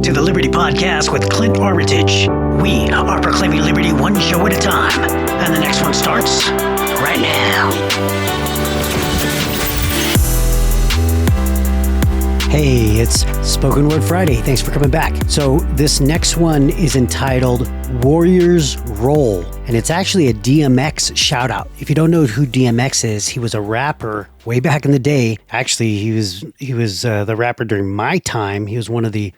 to the Liberty Podcast with Clint Armitage. We are proclaiming liberty one show at a time, and the next one starts right now. Hey, it's Spoken Word Friday. Thanks for coming back. So this next one is entitled Warriors Roll, and it's actually a DMX shoutout. If you don't know who DMX is, he was a rapper way back in the day. Actually, he was the rapper during my time. He was one of the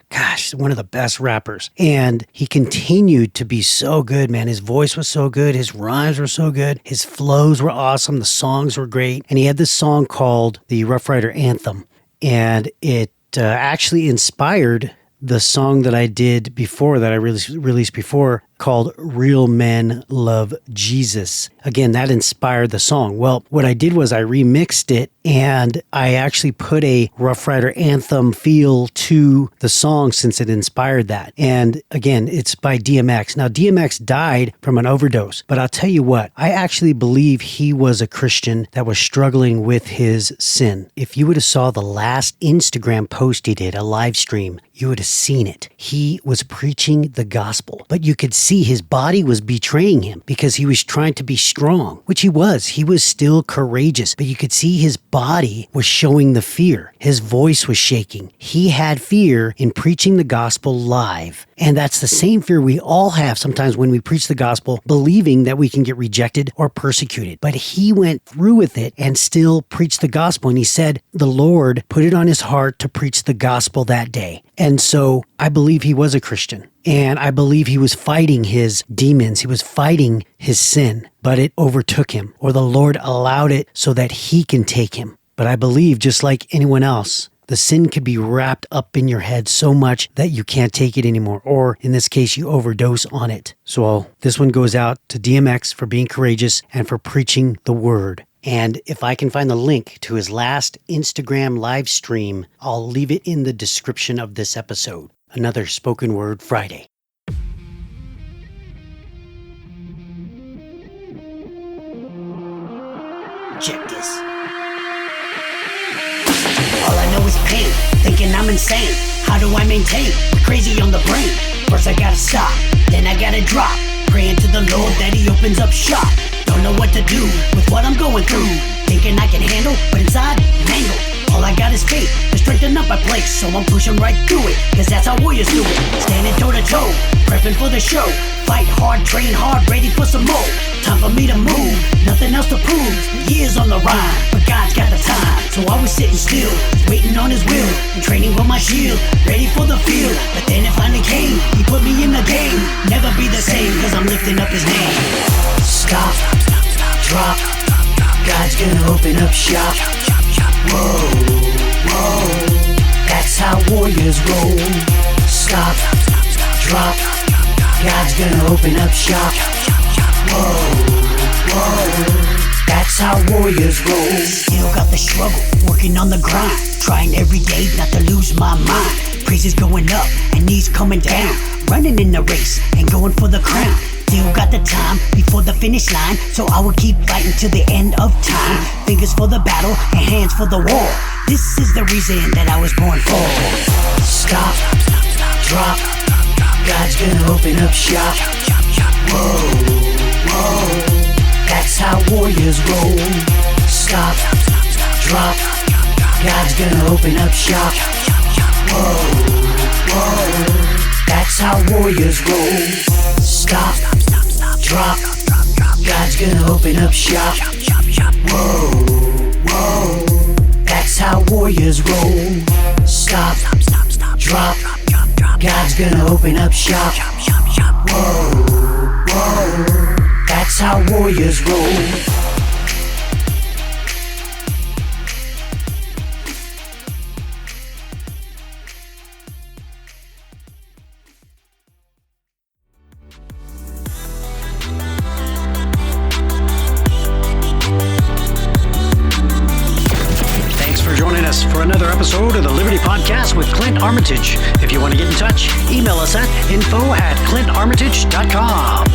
best rappers, and he continued to be so good, man. His voice was so good, his rhymes were so good, his flows were awesome, the songs were great, and he had this song called the Rough Rider Anthem. And it actually inspired the song that I did before, that I released before, called Real Men Love Jesus. Again, that inspired the song. Well, what I did was I remixed it, and I actually put a Rough Rider Anthem feel to the song since it inspired that. And again, it's by DMX. Now, DMX died from an overdose, but I'll tell you what, I actually believe he was a Christian that was struggling with his sin. If you would have saw the last Instagram post he did, a live stream, you would have seen it. He was preaching the gospel, but you could see his body was betraying him because he was trying to be strong, which he was. He was still courageous, but you could see his body was showing the fear. His voice was shaking. He had fear in preaching the gospel live. And that's the same fear we all have sometimes when we preach the gospel, believing that we can get rejected or persecuted. But he went through with it and still preached the gospel. And he said the Lord put it on his heart to preach the gospel that day. And so I believe he was a Christian. And I believe he was fighting his demons. He was fighting his sin, but it overtook him, or the Lord allowed it so that he can take him. But I believe, just like anyone else, the sin could be wrapped up in your head so much that you can't take it anymore. Or in this case, you overdose on it. So this one goes out to DMX for being courageous and for preaching the word. And if I can find the link to his last Instagram live stream, I'll leave it in the description of this episode. Another Spoken Word Friday. Check this. All I know is pain, thinking I'm insane. How do I maintain? Crazy on the brain. First I gotta stop, then I gotta drop. Praying to the Lord that he opens up shop. Don't know what to do with what I'm going through. Thinking I can handle, but inside, mangled. All I got is faith to strengthen up my place, so I'm pushing right through it, cause that's how warriors do it. Standing toe to toe, prepping for the show. Fight hard, train hard, ready for some more. Time for me to move, nothing else to prove. Years on the rhyme, but God's got the time. So I was sitting still, waiting on his will, and training with my shield, ready for the field. But then it finally came, he put me in the game. Never be the same, cause I'm lifting up his name. Stop, drop, God's gonna open up shop. Whoa, whoa, that's how warriors roll. Stop, drop, God's gonna open up shop. Whoa, whoa, that's how warriors roll. Still got the struggle, working on the grind, trying every day not to lose my mind. Praises going up and knees coming down, running in the race and going for the crown. Still got the time before the finish line, so I will keep fighting to the end of time. Fingers for the battle and hands for the war. This is the reason that I was born for. Stop, drop, God's gonna open up shop. Whoa, whoa, that's how warriors roll. Stop, drop, God's gonna open up shop. Whoa, whoa, that's how warriors roll. Stop, drop, God's gonna open up shop. Whoa, whoa, that's how warriors roll. Stop, drop, God's gonna open up shop. Whoa, whoa, that's how warriors roll. For another episode of the Liberty Podcast with Clint Armitage. If you want to get in touch, email us at info@clintarmitage.com.